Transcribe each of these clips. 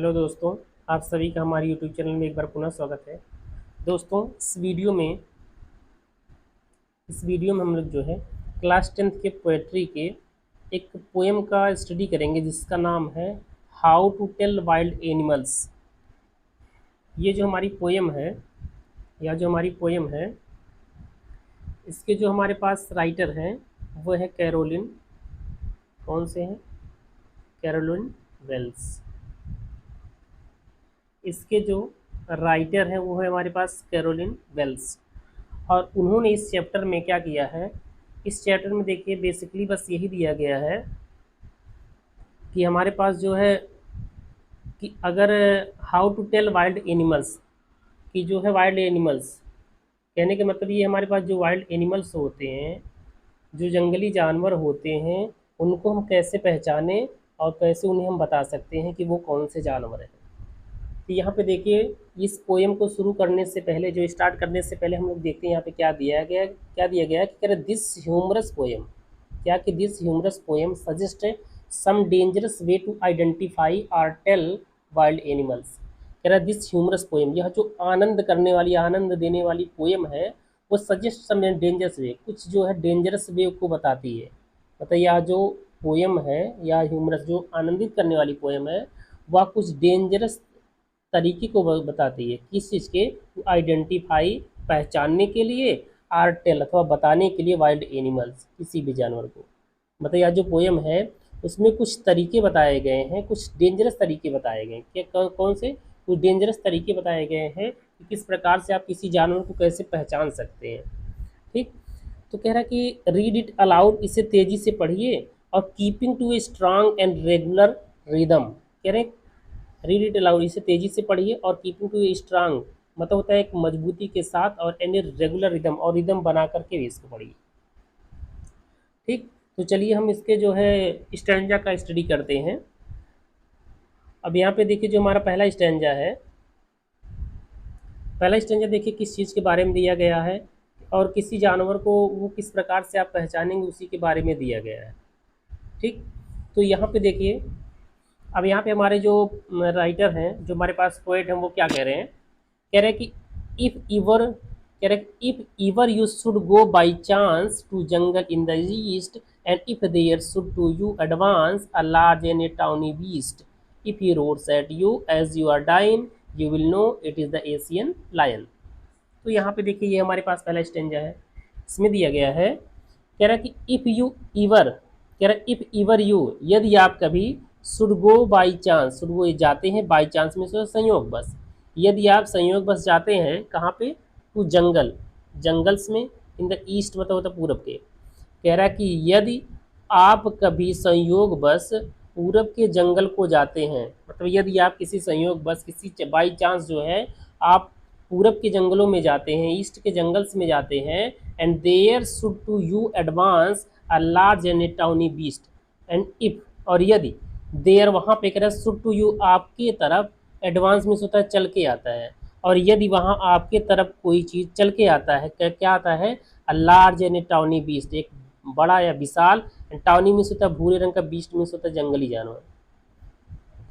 Hello दोस्तों, आप सभी का हमारे यूट्यूब चैनल में एक बार पुनः स्वागत है। दोस्तों, इस वीडियो में हम लोग जो है क्लास 10th के पोएट्री के एक पोएम का स्टडी करेंगे जिसका नाम है how to tell wild animals. ये जो हमारी पोएम है इसके जो हमारे पास राइटर हैं वो है कैरोलिन। कौन से हैं? Carolyn Wells. इसके जो राइटर हैं वो है हमारे पास कैरोलिन वेल्स। और उन्होंने इस चैप्टर में क्या किया है, इस चैप्टर में देखिए बेसिकली बस यही दिया गया है कि हमारे पास जो है कि अगर how to tell wild animals कि जो है वाइल्ड एनिमल्स कहने के मतलब ये हमारे पास जो वाइल्ड एनिमल्स होते हैं, जो जंगली जानवर होते हैं, उनको हम कैसे पहचानें और कैसे उन्हें हम बता सकते हैं कि वो कौन से जानवर हैं। तो यहाँ पे देखिए इस पोएम को शुरू करने से पहले, जो स्टार्ट करने से पहले हम लोग देखते हैं यहाँ पे क्या दिया गया है कि कह रहे दिस ह्यूमरस पोएम, क्या कि this humorous poem suggest some dangerous way to identify और टेल वाइल्ड एनिमल्स। कह रहा दिस ह्यूमरस पोएम, यह जो आनंद करने वाली, आनंद देने वाली पोएम है वो सजेस्ट सम डेंजरस वे, कुछ जो है डेंजरस वे को बताती है। मतलब यह जो पोएम है या ह्यूमरस जो आनंदित करने वाली पोएम है वह कुछ डेंजरस तरीके को बताती है। किस चीज़ के? टू आइडेंटिफाई, पहचानने के लिए, आर टेल अथवा बताने के लिए वाइल्ड एनिमल्स, किसी भी जानवर को। मतलब यह जो पोएम है उसमें कुछ तरीके बताए गए हैं, कुछ डेंजरस तरीके बताए गए हैं। क्या कौन से? कुछ डेंजरस तरीके बताए गए हैं कि किस प्रकार से आप किसी जानवर को कैसे पहचान सकते हैं। ठीक, तो कह रहा कि रीड इट अलाउड, इसे तेज़ी से पढ़िए और keeping to a strong and regular rhythm. कह रहे रीड इट अलाउड, इसे तेज़ी से पढ़िए और कीपिंग टू ए स्ट्रांग मतलब होता है एक मजबूती के साथ, और एंड रेगुलर रिदम, और रिदम बना करके भी इसको पढ़िए। ठीक, तो चलिए हम इसके जो है स्टैंजा का स्टडी करते हैं। अब यहाँ पे देखिए जो हमारा पहला स्टैंजा है, पहला स्टैंजा देखिए किस चीज़ के बारे में दिया गया है और किसी जानवर को वो किस प्रकार से आप पहचानेंगे उसी के बारे में दिया गया है। ठीक, तो यहाँ पे देखिए, अब यहाँ पे हमारे जो राइटर हैं, जो हमारे पास पोएट हैं, वो क्या कह रहे हैं? कह रहे हैं कि if ever you should go by chance to jungle in the east and if there should to you advance a large and a tawny beast, if he roars at you as you are dying you will know it is the Asian lion. तो यहाँ पे देखिए ये हमारे पास पहला stanza है, इसमें दिया गया है, कह रहा है कि इफ इवर यू, यदि आप कभी, should go by chance, should go जाते हैं, बाई चांस में से संयोग बस, यदि आप संयोग बस जाते हैं कहाँ पे? टू जंगल, जंगल्स में, इन द ईस्ट मतलब होता पूरब के। कह रहा है कि यदि आप कभी संयोग बस पूरब के जंगल को जाते हैं, मतलब यदि आप किसी संयोग बस, किसी बाई चांस जो है आप पूरब के जंगलों में जाते हैं, ईस्ट के जंगल्स में जाते हैं, and there should to you advance a large and a tawny beast, and if, और यदि, देयर वहाँ पे कह रहा है शुड टू यू आपके तरफ, एडवांस में होता है चल के आता है, और यदि वहाँ आपके तरफ कोई चीज़ चल के आता है, क्या आता है? अ large and a tawny beast, एक बड़ा या विशाल, टाउनी में होता है भूरे रंग का, बीस्ट में होता है जंगली जानवर।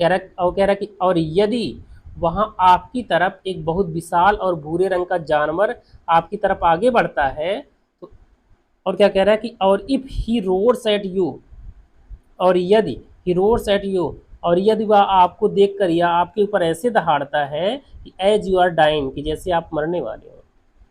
कह रहा कि और यदि वहाँ आपकी तरफ एक बहुत विशाल और भूरे रंग का जानवर आपकी तरफ आगे बढ़ता है, तो और क्या कह रहा है कि और if he roars at you, और यदि ही रोड्स एट यू, और यदि वह आपको देखकर या आपके ऊपर ऐसे दहाड़ता है कि एज यू आर डाइंग, कि जैसे आप मरने वाले हो।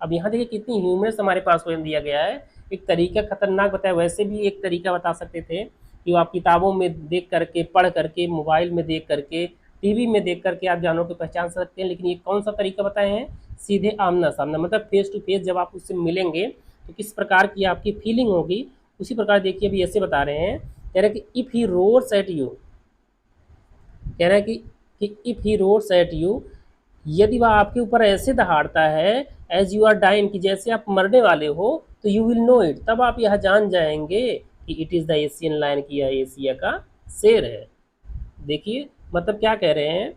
अब यहाँ देखिए कितनी ह्यूमरस हमारे पास पोएम दिया गया है। एक तरीका खतरनाक बताया, वैसे भी एक तरीका बता सकते थे कि आप किताबों में देख करके, पढ़ करके, मोबाइल में देख करके, टीवी में देख करके आप जानवरों को पहचान सकते हैं, लेकिन ये कौन सा तरीका बताए हैं? सीधे आमना सामना, मतलब फेस टू फेस जब आप उससे मिलेंगे तो किस प्रकार की आपकी फीलिंग होगी, उसी प्रकार देखिए अभी ऐसे बता रहे हैं। कह रहे हैं कि if he roars at you, कह रहा है कि if he roars at you, यदि वह आपके ऊपर ऐसे दहाड़ता है एज यू आर डाइन, कि जैसे आप मरने वाले हो, तो यू विल नो इट, तब आप यह जान जाएंगे कि it is the Asian lion, की यह एशिया का शेर है। देखिए मतलब क्या कह रहे हैं,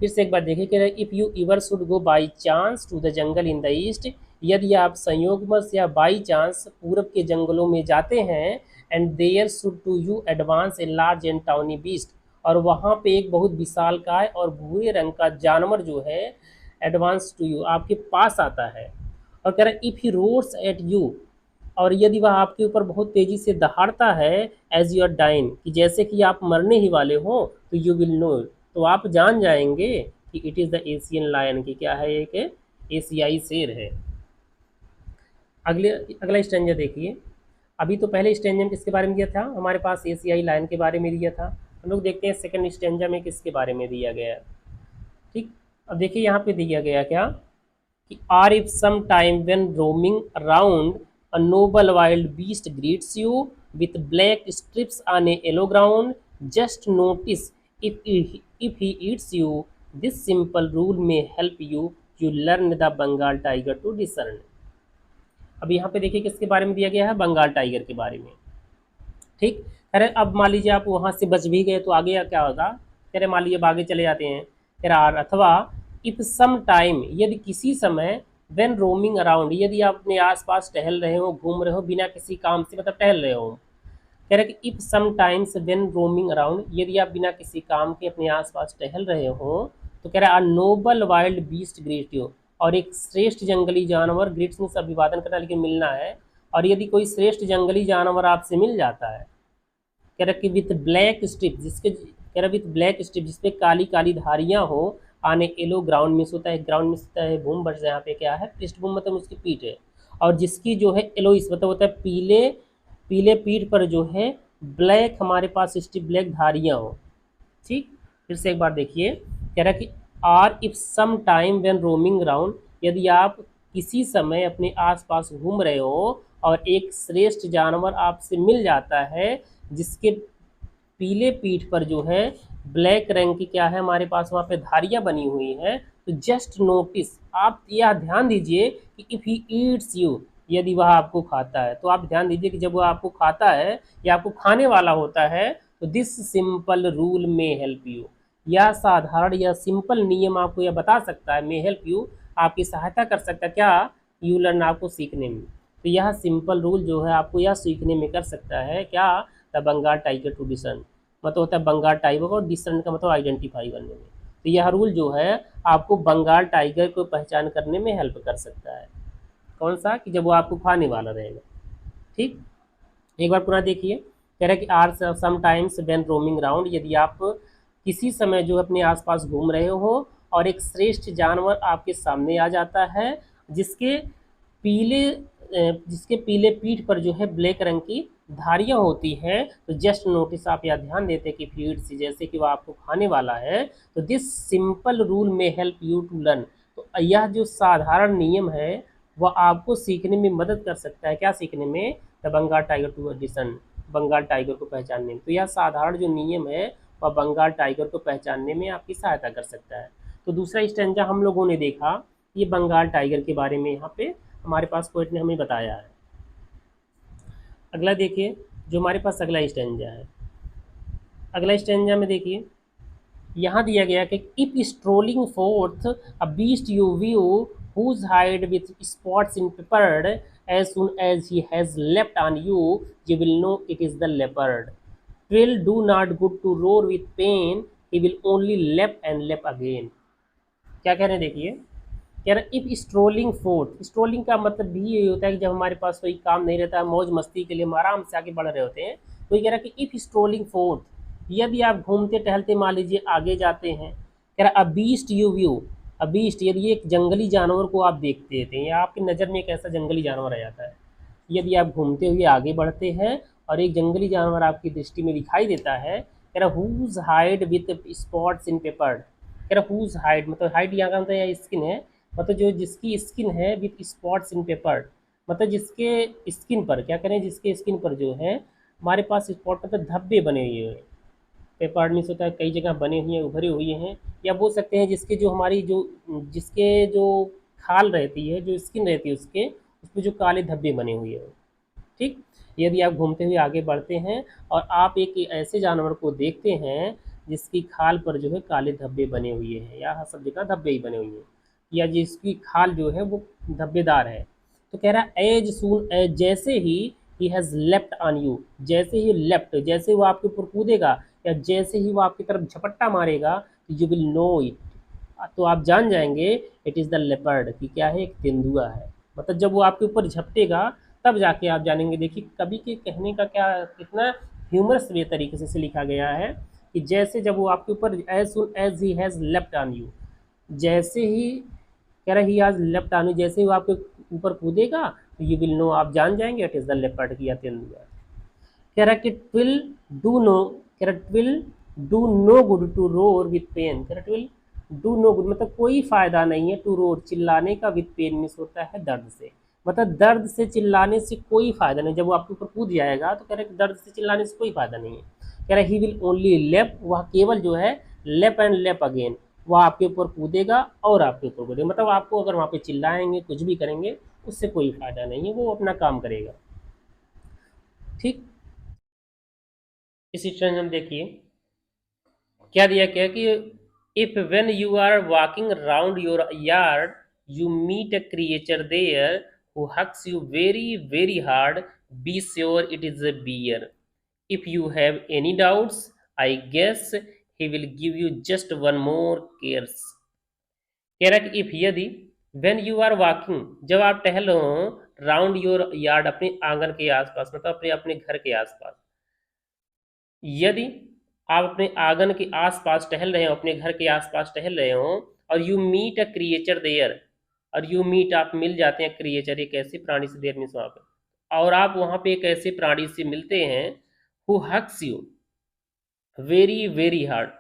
फिर से एक बार देखिए, कह रहे हैं if you ever should go by chance to the jungle in the east, यदि आप संयोगवश या बाई चांस पूरब के जंगलों में जाते हैं, and there should to you advance a large and tawny beast, और वहाँ पे एक बहुत विशालकाय और भूरे रंग का जानवर जो है एडवांस टू यू, आपके पास आता है। और कह रहा है if he roars at you, और यदि वह आपके ऊपर बहुत तेजी से दहाड़ता है, एज यू आर डाइन, कि जैसे कि आप मरने ही वाले हो, तो यू विल नो, तो आप जान जाएंगे कि it is the Asian lion, की क्या है, एक एशियाई शेर है। अगले अगला स्टेंजर देखिए। अभी तो पहले स्टेंजा में किसके बारे में दिया था हमारे पास, एशियाई लायन के बारे में दिया था। हम लोग देखते हैं सेकंड स्टेंजा में किसके बारे में दिया गया है। ठीक, अब देखिए यहाँ पे दिया गया क्या कि are if some time when roaming around a noble wild beast greets you with black stripes on a yellow ground, just notice if he eats you, this simple rule may help you, you learn the Bengal tiger to discern. अब यहाँ पे देखिए किसके बारे में दिया गया है, बंगाल टाइगर के बारे में। ठीक, अरे अब मान लीजिए आप वहाँ से बच भी गए तो आगे क्या होगा, कह रहे मान लीजिए अब आगे चले जाते हैं, कह रहा अथवा इफ सम टाइम, यदि किसी समय, व्हेन रोमिंग अराउंड, यदि आप अपने आसपास टहल रहे हो, घूम रहे हो बिना किसी काम से, मतलब टहल रहे हो। कह रहे कि if sometimes when roaming around, यदि आप बिना किसी काम के अपने आसपास टहल रहे हो, तो कह रहा है अ noble wild beast greet you, और एक श्रेष्ठ जंगली जानवर, ग्रीट्स में अभिवादन करना लेकिन मिलना है, और यदि कोई श्रेष्ठ जंगली जानवर आपसे मिल जाता है, कह रहा कि विथ ब्लैक स्ट्रिप, जिसके कह रहा विथ ब्लैक स्ट्रिप, जिसपे काली काली धारियां हो, आने येलो ग्राउंड में होता है, ग्राउंड में होता है भूम, बट यहाँ पे क्या है पृष्ठभूमि, मतलब उसकी पीठ है, और जिसकी जो है येलोइस मतलब होता है पीले, पीले पीठ पर जो है ब्लैक हमारे पास स्ट्रिप ब्लैक धारियां हो। ठीक, फिर से एक बार देखिए, कह रहा कि are if some time when roaming round, यदि आप किसी समय अपने आसपास घूम रहे हो और एक श्रेष्ठ जानवर आपसे मिल जाता है, जिसके पीले पीठ पर जो है ब्लैक रंग की क्या है हमारे पास वहाँ पे धारियाँ बनी हुई हैं, तो जस्ट नोटिस, आप यह ध्यान दीजिए कि इफ़ ही ईट्स यू, यदि वह आपको खाता है, तो आप ध्यान दीजिए कि जब वह आपको खाता है या आपको खाने वाला होता है, तो this simple rule may help you, यह साधारण या सिंपल नियम आपको यह बता सकता है, मे हेल्प यू, आपकी सहायता कर सकता है क्या, यू लर्न, आपको सीखने में। तो यह सिंपल रूल जो है आपको यह सीखने में कर सकता है क्या, द बंगाल टाइगर टू डिसन, मतलब होता है बंगाल टाइगर, और डिसन का मतलब आइडेंटिफाई करने में। तो यह रूल जो है आपको बंगाल टाइगर को पहचान करने में हेल्प कर सकता है। कौन सा, कि जब वो आपको खाने वाला रहेगा। ठीक, एक बार पुनः देखिए, कह रहा है कि or sometimes when roaming round, यदि आप किसी समय जो अपने आसपास घूम रहे हो और एक श्रेष्ठ जानवर आपके सामने आ जाता है, जिसके पीले जिसके पीले पीठ पर जो है ब्लैक रंग की धारियां होती हैं, तो जस्ट नोटिस, आप यह ध्यान देते हैं कि फीड से, जैसे कि वो आपको खाने वाला है, तो this simple rule may help you to learn, तो यह जो साधारण नियम है वह आपको सीखने में मदद कर सकता है, क्या सीखने में, the Bengal tiger to discern, Bengal tiger को पहचानने में। तो यह साधारण जो नियम है वह बंगाल टाइगर को पहचानने में आपकी सहायता कर सकता है। तो दूसरा स्टेंजा हम लोगों ने देखा, ये बंगाल टाइगर के बारे में यहाँ पे हमारे पास पोएट ने हमें बताया है। अगला देखिए, जो हमारे पास अगला स्टेंजा है, अगला स्टेंजा में देखिए यहाँ दिया गया कि if strolling fourth a beast you view whose hide with spots in peppered, as soon as he has leapt on you, you will know it is the leopard. 'Twill do not good to roar with pain, he will only leap and leap again. क्या कह रहे हैं देखिए, कह रहे if strolling fourth, strolling का मतलब भी यही होता है कि जब हमारे पास कोई काम नहीं रहता है, मौज मस्ती के लिए हम आराम से आगे बढ़ रहे होते हैं, तो ये कह रहा है कि इफ स्ट्रोलिंग फोर्थ, यदि आप घूमते टहलते मान लीजिए आगे जाते हैं, कह रहा अबीस्ट यू व्यू, अबीस्ट यदि एक जंगली जानवर को आप देखते थे या आपकी नज़र में एक ऐसा जंगली जानवर आ जाता है, यदि आप घूमते हुए आगे बढ़ते हैं और एक जंगली जानवर आपकी दृष्टि में दिखाई देता है, कह रहा whose hide with spots in pepper, कह रहा हुज हाइड मतलब हाइड यहाँ का मतलब यह स्किन है, मतलब जो जिसकी स्किन है विथ स्पॉट्स इन पेपर, मतलब जिसके स्किन पर क्या करें, जिसके स्किन पर जो है हमारे पास स्पॉट मतलब धब्बे बने हुए हैं, पेपर मीन्स होता है कई जगह बने हुए हैं, उभरे हुए हैं, या बोल सकते हैं जिसके जो हमारी जो जिसके जो खाल रहती है, जो स्किन रहती है उसके उस पर जो काले धब्बे बने हुए हैं। ठीक, यदि आप घूमते हुए आगे बढ़ते हैं और आप एक ऐसे जानवर को देखते हैं जिसकी खाल पर जो है काले धब्बे बने हुए हैं, या सब जगह धब्बे ही बने हुए हैं, या जिसकी खाल जो है वो धब्बेदार है, तो कह रहा है एज सून एज, जैसे ही he has left on you, जैसे ही लेफ्ट, जैसे वो आपके ऊपर कूदेगा, या जैसे ही वो आपकी तरफ झपट्टा मारेगा यू विल नो इट, तो आप जान जाएंगे इट इज़ द लेपर्ड, कि क्या है, एक तेंदुआ है। मतलब जब वो आपके ऊपर झपटेगा तब जाके आप जानेंगे। देखिए कवि के कहने का क्या कितना ह्यूमरस वे तरीके से इसे लिखा गया है कि जैसे जब वो आपके ऊपर as soon as he has left on you, जैसे ही कह रहा he has left on you, जैसे ही वो आपके ऊपर कूदेगा तो यू विल नो, आप जान जाएंगे इट इज़ द लेपर्ड, की या तेंदुआ। कह रहा कि ट्विल डू नो, कह रहा twill do no good to roar with pain, कह रहा ट्विल डू नो गुड मतलब कोई फायदा नहीं है टू रोर चिल्लाने का, विथ पेन मीन्स होता है दर्द से, मतलब दर्द से चिल्लाने से कोई फायदा नहीं। जब वो आपके ऊपर कूद जाएगा तो कह रहे दर्द से चिल्लाने से कोई फायदा नहीं है। कह रहा ही विल ओनली लेप, वह केवल जो है लेप एंड लेप अगेन, वह आपके ऊपर कूदेगा और आपके ऊपर कूदेगा, मतलब आपको अगर वहाँ पे चिल्लाएंगे कुछ भी करेंगे उससे कोई फायदा नहीं है, वो अपना काम करेगा। ठीक, इस स्ट्रेंज हम देखिए क्या दिया क्या कि if when you are walking around your yard you meet a creature there who hugs you very very hard, be sure it is a bear. If you have any doubts I guess he will give you just one more caress. कह रहा कि if यदि when you are walking जब आप टहल रहे हो round your yard अपने आंगन के आसपास, मतलब अपने अपने घर के आसपास, यदि आप अपने आंगन के आसपास टहल रहे हो, अपने घर के आसपास टहल रहे हो, और you meet a creature there, और यू मीट आप मिल जाते हैं, क्रिएचर एक ऐसे प्राणी से, देर मीन्स वहाँ पे, और आप वहाँ पे एक ऐसे प्राणी से मिलते हैं who hugs you very very hard,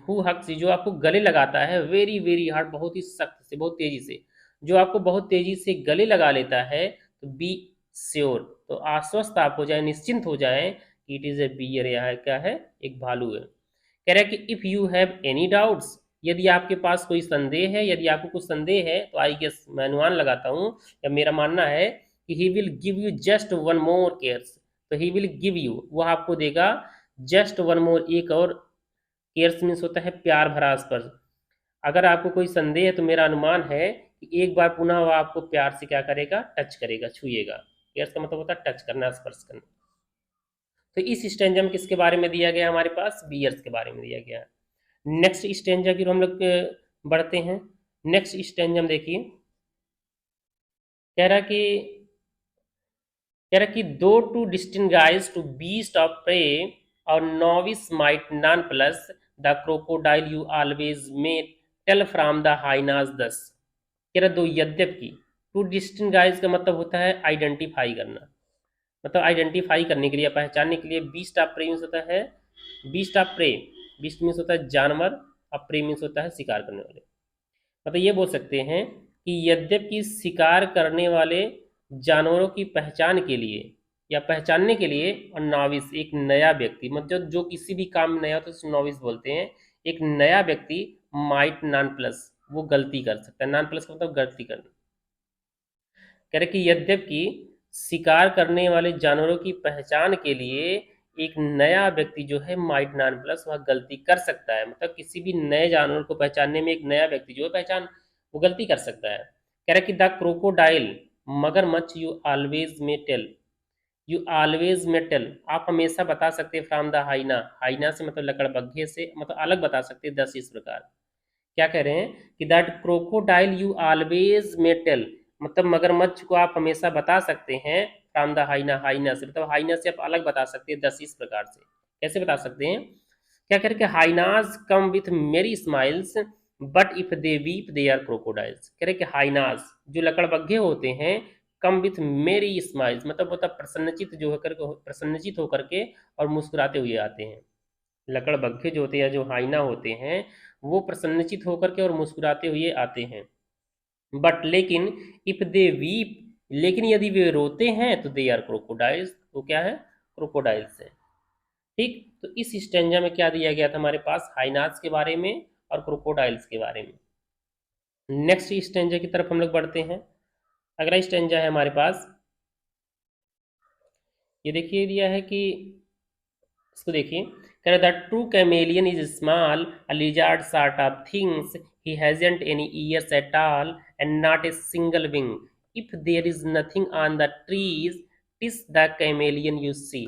who hugs you जो आपको गले लगाता है, वेरी वेरी हार्ड बहुत ही सख्त से, बहुत तेजी से, जो आपको बहुत तेजी से गले लगा लेता है, तो बी श्योर, तो आश्वस्त आप हो जाए, निश्चिंत हो जाए कि इट इज ए बियर, यह है क्या है, एक भालू है। कह रहा है कि if you have any doubts, यदि आपके पास कोई संदेह है, यदि आपको कुछ संदेह है, तो आई गेस मैं अनुमान लगाता हूँ या मेरा मानना है कि ही will give you just one more cares, तो ही विल गिव यू वह आपको देगा जस्ट वन मोर एक और, केयर्स मीन्स होता है प्यार भरा स्पर्श। अगर आपको कोई संदेह है तो मेरा अनुमान है कि एक बार पुनः वह आपको प्यार से क्या करेगा, टच करेगा, छुएगा। केयर्स का मतलब होता है टच करना, स्पर्श करना। तो इस स्टेंजा में किसके बारे में दिया गया, हमारे पास बियर्स के बारे में दिया गया है। नेक्स्ट स्टेंजा की हम लोग बढ़ते हैं। नेक्स्ट स्टेंजा में देखिए कह रहा कि दो to distinguish two beast of prey और novice might nonplus the crocodile you always may tell from the hyenas thus. कह रहा दो यद्यप की, टू डिस्टिंगाइज का मतलब होता है आइडेंटिफाई करना, मतलब आइडेंटिफाई करने के लिए, पहचानने के लिए। बीस्ट ऑफ प्रे मीन्स होता है, beast of prey, beast means होता है जानवर, और प्रे मीन्स होता है शिकार करने वाले। मतलब ये बोल सकते हैं कि यद्यपि शिकार करने वाले जानवरों की पहचान के लिए या पहचानने के लिए, और नाविस एक नया व्यक्ति, मतलब जो किसी भी काम में नया होता है तो नाविस बोलते हैं, एक नया व्यक्ति माइट नॉन प्लस वो गलती कर सकता है, नॉन प्लस का मतलब गलती करना। कह रहे कि यद्यपि शिकार करने वाले जानवरों की पहचान के लिए एक नया व्यक्ति जो है माइट नॉन प्लस वह गलती कर सकता है, मतलब किसी भी नए जानवर को पहचानने में एक नया व्यक्ति जो है पहचान वो गलती कर सकता है। कह रहा कि द क्रोकोडाइल मगरमच्छ यू ऑलवेज में टेल, यू ऑलवेज में टेल आप हमेशा बता सकते हैं फ्रॉम द हाइना, हाइना से मतलब लकड़बग्घे से, मतलब अलग बता सकते हैं 10 इस प्रकार। क्या कह रहे हैं कि that crocodile you always may tell, मतलब मगरमच्छ को आप हमेशा बता सकते हैं फ्रॉम द हाइना, हाइना से मतलब हाइना से आप अलग बता सकते हैं 10 इस प्रकार से। कैसे बता सकते हैं, क्या कह रहे कि hyenas come with merry smiles but if they weep they are crocodiles. कह रहे कि हाइनाज जो लकड़बग्घे होते हैं, कम विथ मेरी स्माइल्स मतलब होता प्रसन्नचित जो होकर, प्रसन्नचित होकर के और मुस्कुराते हुए आते हैं। लकड़बग्घे जो होते हैं, जो हाइना होते हैं, वो प्रसन्नचित होकर के और मुस्कुराते हुए आते हैं। बट लेकिन इफ दे वीप, लेकिन यदि वे रोते हैं तो दे आर क्रोकोडाइल्स, वो क्या है, क्रोकोडाइल्स है। ठीक, तो इस स्टेंजा में क्या दिया गया था हमारे पास, हाइनास के बारे में और क्रोकोडाइल्स के बारे में। नेक्स्ट स्टेंजा की तरफ हम लोग बढ़ते हैं। अगला स्टेंजा है हमारे पास, ये देखिए दिया है कि, इसको देखिए, कह रहा the true chameleon is small a lizard sort of things he hasn't any years at all and not a single wing if there is nothing on the trees TISS the chameleon you see.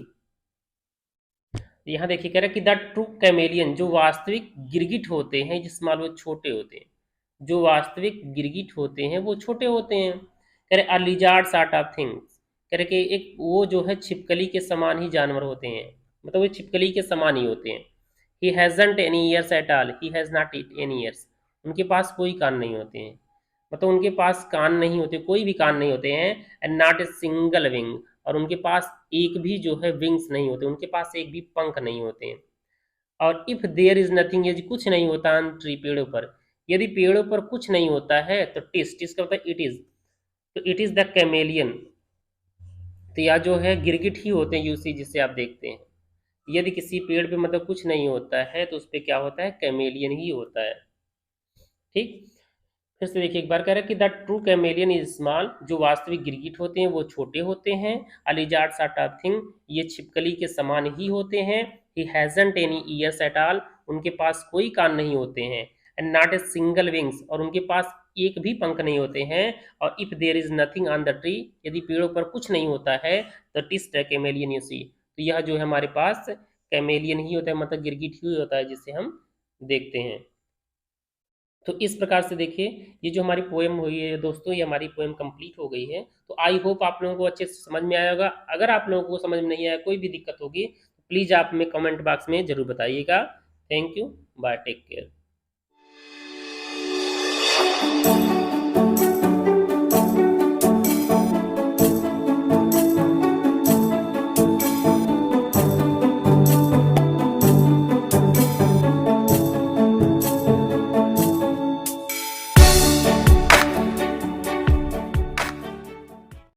तो यहाँ देखिए कह रहा है कि the true chameleon, जो वास्तविक गिरगिट होते हैं, जिस मान वो छोटे होते हैं, जो वास्तविक गिरगिट होते हैं वो छोटे होते हैं। कह रहे अ लिजार्ड सॉर्ट ऑफ थिंग्स, कह रहे कि एक वो जो है छिपकली के समान ही जानवर होते हैं, मतलब वो छिपकली के समान ही होते हैं। He hasn't any years at all, he has not any years, उनके पास कोई कान नहीं होते हैं, मतलब उनके पास कान नहीं होते, कोई भी कान नहीं होते हैं। And not a single wing, और उनके पास एक भी जो है विंग्स नहीं होते, उनके पास एक भी पंख नहीं होते हैं। और इफ देयर इज नथिंग, यदि कुछ नहीं होता ऑन ट्री, पेड़ों पर, यदि पेड़ों पर कुछ नहीं होता है तो टिस का मतलब इट इज, तो इट इज द कैमेलियन, तो या जो है गिरगिट ही होते हैं यूसी जिसे आप देखते हैं। यदि किसी पेड़ पे मतलब कुछ नहीं होता है तो उस पे क्या होता है, कैमेलियन ही होता है। ठीक, फिर से देखिए एक बार कह रहा है कि the true chameleon is small, जो वास्तविक गिरगिट होते हैं वो छोटे होते हैं। अलिजार्ड सॉर्ट ऑफ थिंग, ये छिपकली के समान ही होते हैं। He hasn't any years at all, उनके पास कोई कान नहीं होते हैं। And not a single wings, और उनके पास एक भी पंख नहीं होते हैं। और if there is nothing on the tree, यदि पेड़ों पर कुछ नहीं होता है तो TISS the chameleon you see, तो यह जो है हमारे पास कैमेलियन ही होता है, मतलब गिरगिट ही होता है जिसे हम देखते हैं। तो इस प्रकार से देखिए ये जो हमारी पोएम हुई है दोस्तों, ये हमारी पोएम कंप्लीट हो गई है। तो आई होप आप लोगों को अच्छे से समझ में आया होगा। अगर आप लोगों को समझ में नहीं आया, कोई भी दिक्कत होगी, तो प्लीज़ आप हमें कमेंट बॉक्स में ज़रूर बताइएगा। Thank you, bye, take care.